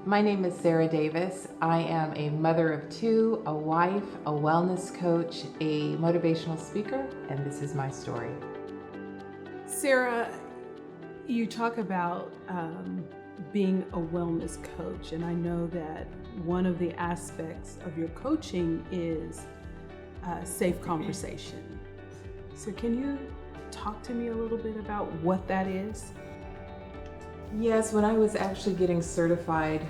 My name is Sara Davis. I am a mother of two, a wife, a wellness coach, a motivational speaker, and this is my story. Sara, you talk about being a wellness coach, and I know that one of the aspects of your coaching is safe conversation. So can you talk to me a little bit about what that is? Yes, when I was actually getting certified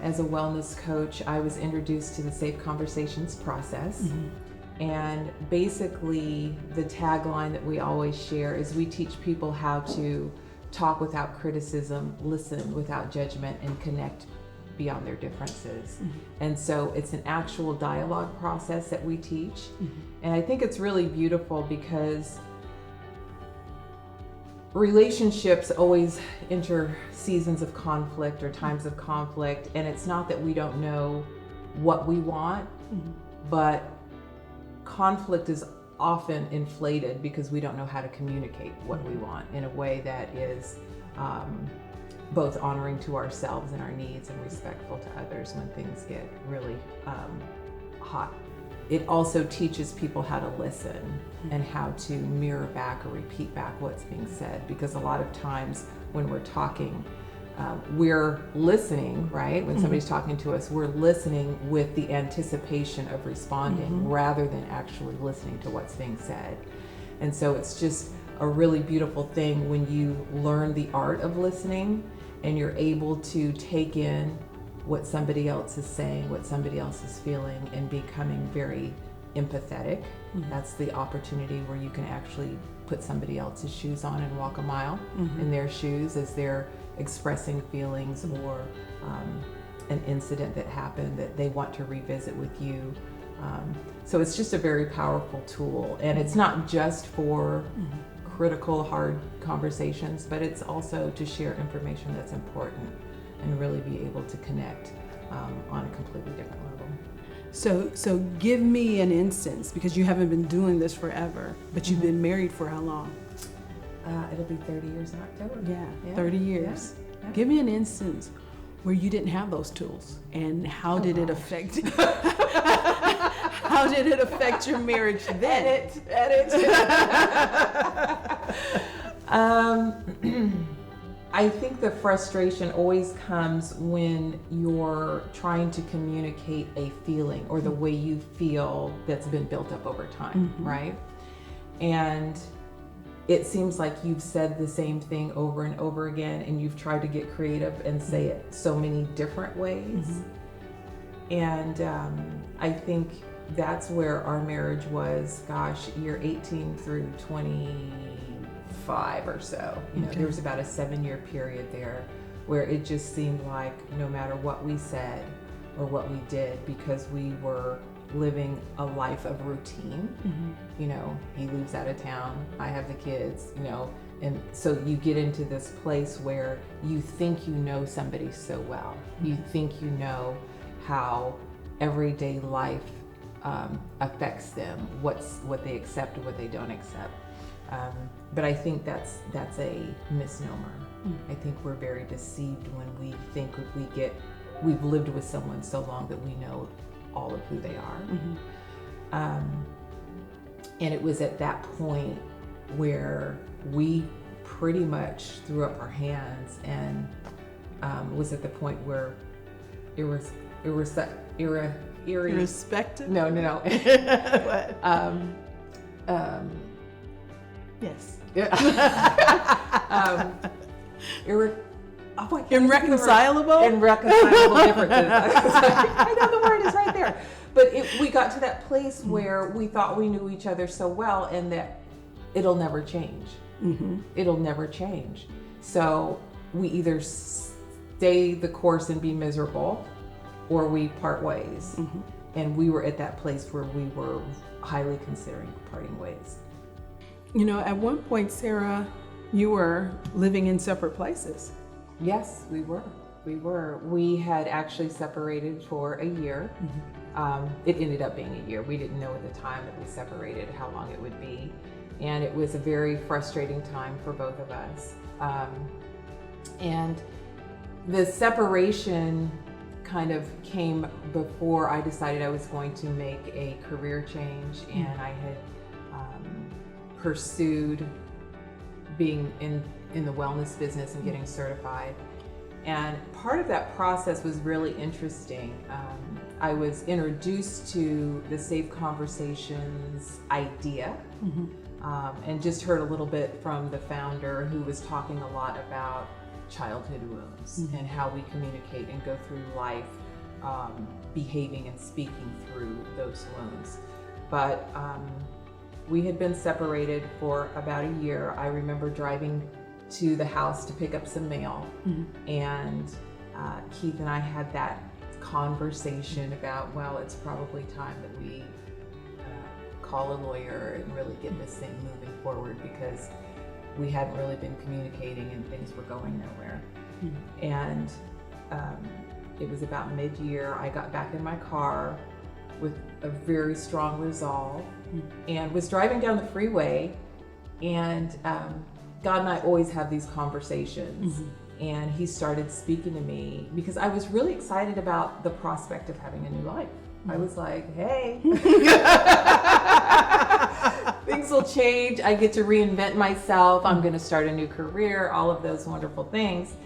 as a wellness coach, I was introduced to the Safe Conversations process. Mm-hmm. And basically, the tagline that we always share is we teach people how to talk without criticism, listen without judgment, and connect beyond their differences. Mm-hmm. And so it's an actual dialogue process that we teach. Mm-hmm. And I think it's really beautiful because relationships always enter seasons of conflict or times of conflict, and it's not that we don't know what we want, mm-hmm. but conflict is often inflated because we don't know how to communicate what we want in a way that is both honoring to ourselves and our needs and respectful to others when things get really hot. It also teaches people how to listen and how to mirror back or repeat back what's being said, because a lot of times when we're talking, we're listening, right? When somebody's talking to us, we're listening with the anticipation of responding rather than actually listening to what's being said. And so it's just a really beautiful thing when you learn the art of listening and you're able to take in what somebody else is saying, what somebody else is feeling, and becoming very empathetic. Mm-hmm. That's the opportunity where you can actually put somebody else's shoes on and walk a mile in their shoes as they're expressing feelings or an incident that happened that they want to revisit with you. So it's just a very powerful tool, and it's not just for critical, hard conversations, but it's also to share information that's important and really be able to connect on a completely different level. So give me an instance, because you haven't been doing this forever, but you've been married for how long? It'll be 30 years in October. Yeah. 30 years. Yeah. Give me an instance where you didn't have those tools, and how did it affect how did it affect your marriage then? Edit. I think the frustration always comes when you're trying to communicate a feeling or the way you feel that's been built up over time, right? And it seems like you've said the same thing over and over again, and you've tried to get creative and say it so many different ways. And I think that's where our marriage was, year 18 through 25 or so. You know, there was about a 7-year period there where it just seemed like no matter what we said or what we did, because we were living a life of routine. You know, he lives out of town, I have the kids, you know, and so you get into this place where you think you know somebody so well. You think you know how everyday life affects them, what they accept and what they don't accept. But I think that's a misnomer. I think we're very deceived when we think we've lived with someone so long that we know all of who they are. And it was at that point where we pretty much threw up our hands and was at the point where irrespective? No. What? Yes. Irreconcilable? Irreconcilable differences. I know the word is right there. But we got to that place where we thought we knew each other so well, and that it'll never change. It'll never change. So we either stay the course and be miserable, or we part ways. And we were at that place where we were highly considering parting ways. You know, at one point, Sara, you were living in separate places. Yes, we were. We had actually separated for a year. It ended up being a year. We didn't know at the time that we separated how long it would be. And it was a very frustrating time for both of us. And the separation kind of came before I decided I was going to make a career change, and I had pursued being in the wellness business and getting certified. And part of that process was really interesting. I was introduced to the Safe Conversations idea, and just heard a little bit from the founder, who was talking a lot about childhood wounds and how we communicate and go through life behaving and speaking through those wounds. But we had been separated for about a year. I remember driving to the house to pick up some mail, and Keith and I had that conversation about, well, it's probably time that we call a lawyer and really get this thing moving forward, because we hadn't really been communicating and things were going nowhere. And it was about mid-year. I got back in my car with a very strong resolve and was driving down the freeway, and God and I always have these conversations, and he started speaking to me because I was really excited about the prospect of having a new life. I was like, hey, things will change. I get to reinvent myself. I'm going to start a new career, all of those wonderful things.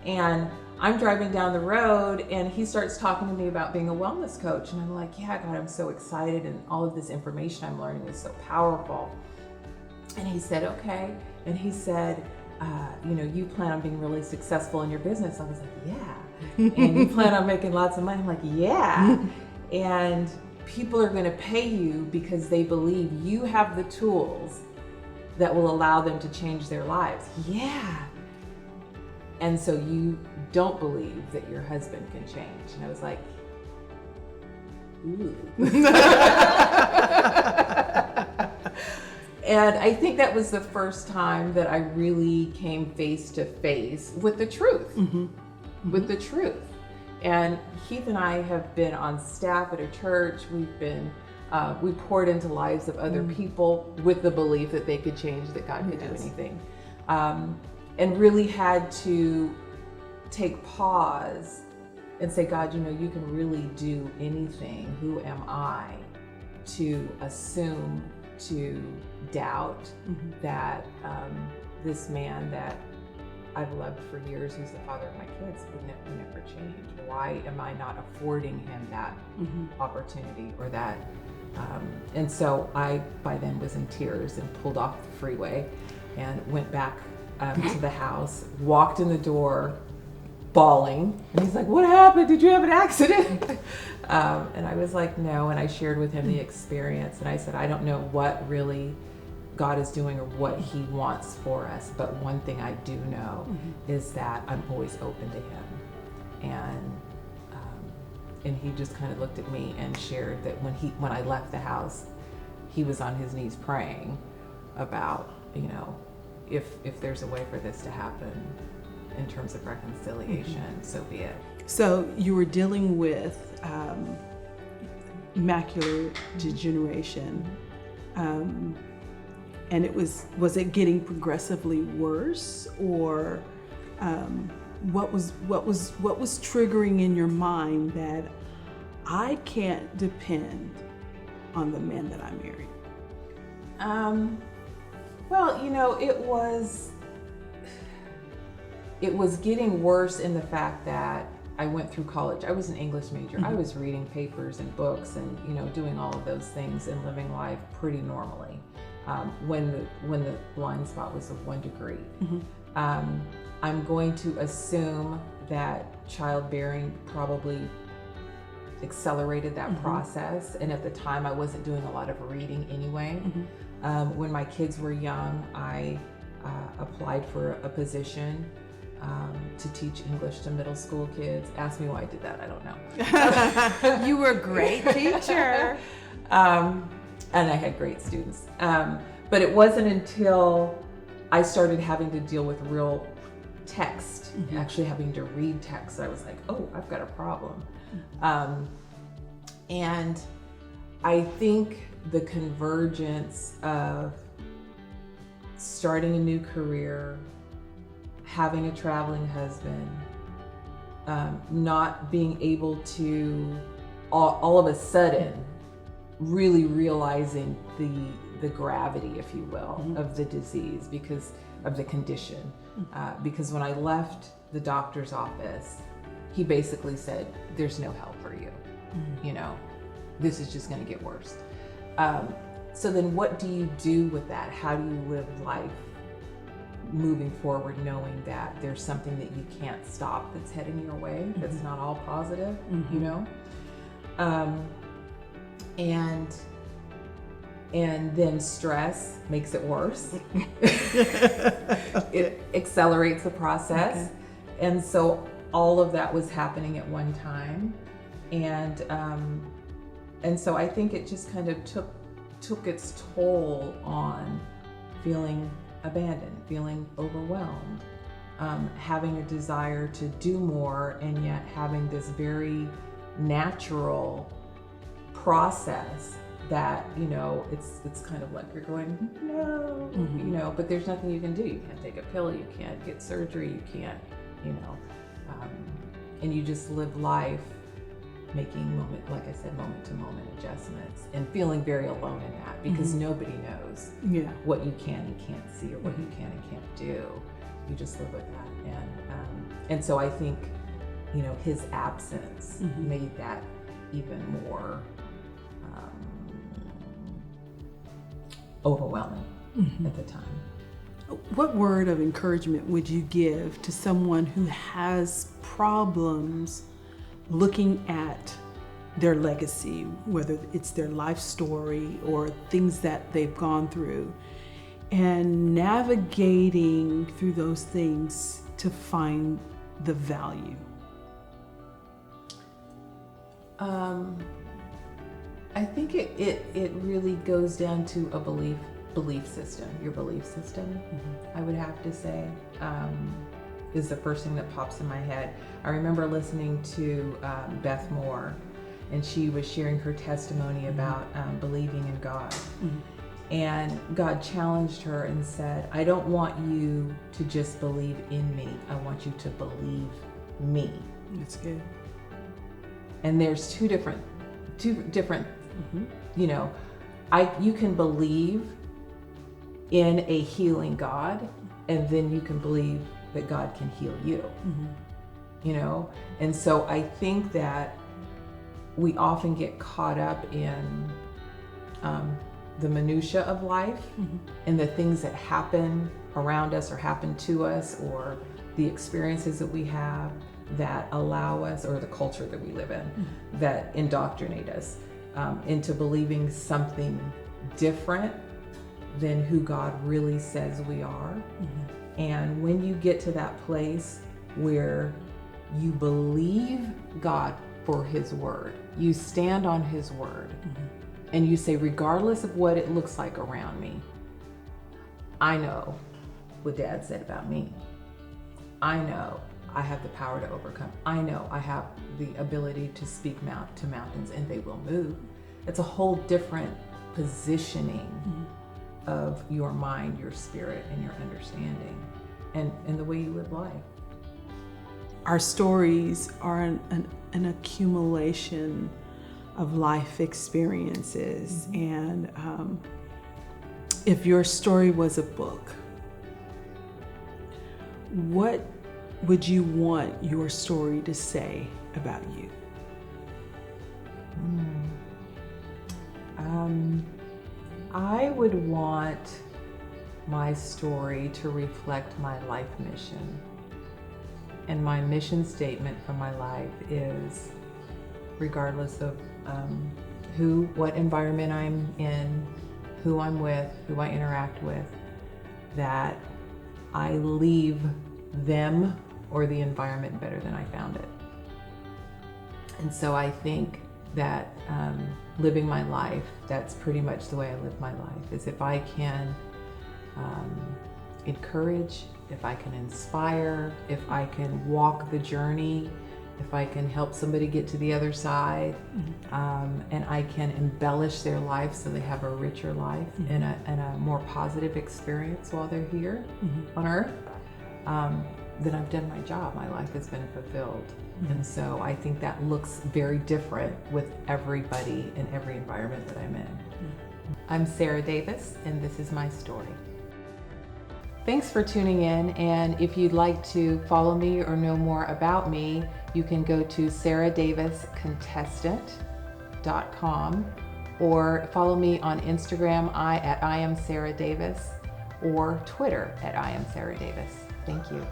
And I'm driving down the road, and he starts talking to me about being a wellness coach. And I'm like, yeah, God, I'm so excited. And all of this information I'm learning is so powerful. And he said, okay. And he said, you plan on being really successful in your business. I was like, yeah. And you plan on making lots of money. I'm like, yeah. And people are going to pay you because they believe you have the tools that will allow them to change their lives. Yeah. And so you don't believe that your husband can change. And I was like, ooh. And I think that was the first time that I really came face to face with the truth, with the truth. And Keith and I have been on staff at a church. We've been, we poured into lives of other people with the belief that they could change, that God could do anything. And really had to take pause and say, God, you can really do anything. Who am I to assume, to doubt that this man that I've loved for years, who's the father of my kids, would never change? Why am I not affording him that opportunity or that? And so I, by then, was in tears and pulled off the freeway and went back to the house, walked in the door, bawling. And he's like, what happened? Did you have an accident? And I was like, no. And I shared with him the experience. And I said, I don't know what really God is doing or what he wants for us. But one thing I do know is that I'm always open to him. And he just kind of looked at me and shared that when I left the house, he was on his knees praying about, if there's a way for this to happen in terms of reconciliation, so be it. So you were dealing with macular degeneration, and was it getting progressively worse, or what was triggering in your mind that I can't depend on the man that I married? Well, it was getting worse in the fact that I went through college. I was an English major. I was reading papers and books and doing all of those things and living life pretty normally. When the blind spot was of 1 degree. I'm going to assume that childbearing probably accelerated that process. And at the time, I wasn't doing a lot of reading anyway. When my kids were young, I applied for a position to teach English to middle school kids. Ask me why I did that, I don't know. You were a great teacher. And I had great students. But it wasn't until I started having to deal with real text, actually having to read text, I was like, oh, I've got a problem. And I think the convergence of starting a new career, having a traveling husband, not being able to all of a sudden really realizing the gravity, if you will, of the disease because of the condition. Because when I left the doctor's office, he basically said, there's no help for you. You know, this is just going to get worse. So then what do you do with that? How do you live life moving forward, knowing that there's something that you can't stop that's heading your way, that's not all positive, you know? And then stress makes it worse. It accelerates the process. Okay. And so all of that was happening at one time. And so I think it just kind of took its toll on feeling abandoned, feeling overwhelmed, having a desire to do more, and yet having this very natural process that, you know, it's kind of like you're going, no, you know, but there's nothing you can do. You can't take a pill, you can't get surgery, you can't, you know, and you just live life making moment to moment adjustments and feeling very alone in that because nobody knows what you can and can't see or what you can and can't do. You just live with that. And so I think, you know, his absence made that even more overwhelming at the time. What word of encouragement would you give to someone who has problems looking at their legacy, whether it's their life story or things that they've gone through, and navigating through those things to find the value? I think it really goes down to a belief system. Your belief system, I would have to say, is the first thing that pops in my head. I remember listening to Beth Moore, and she was sharing her testimony about believing in God. And God challenged her and said, I don't want you to just believe in me. I want you to believe me. That's good. And there's two different, you know, you can believe in a healing God, and then you can believe that God can heal you, you know? And so I think that we often get caught up in the minutia of life and the things that happen around us or happen to us, or the experiences that we have that allow us, or the culture that we live in, that indoctrinate us into believing something different than who God really says we are. And when you get to that place where you believe God for his word, you stand on his word, and you say, regardless of what it looks like around me, I know what Dad said about me. I know I have the power to overcome. I know I have the ability to speak to mountains and they will move. It's a whole different positioning of your mind, your spirit, and your understanding, and the way you live life. Our stories are an accumulation of life experiences, and if your story was a book, what would you want your story to say about you? I would want my story to reflect my life mission. And my mission statement for my life is, regardless of what environment I'm in, who I'm with, who I interact with, that I leave them or the environment better than I found it. And so I think that living my life, that's pretty much the way I live my life, is if I can encourage, if I can inspire, if I can walk the journey, if I can help somebody get to the other side, and I can embellish their life so they have a richer life and a more positive experience while they're here on earth, then I've done my job. My life has been fulfilled. And so I think that looks very different with everybody in every environment that I'm in. I'm Sara Davis, and this is my story. Thanks for tuning in, and if you'd like to follow me or know more about me, you can go to saradaviscontestant.com or follow me on Instagram at I am Sara Davis, or Twitter at I am Sara Davis. Thank you.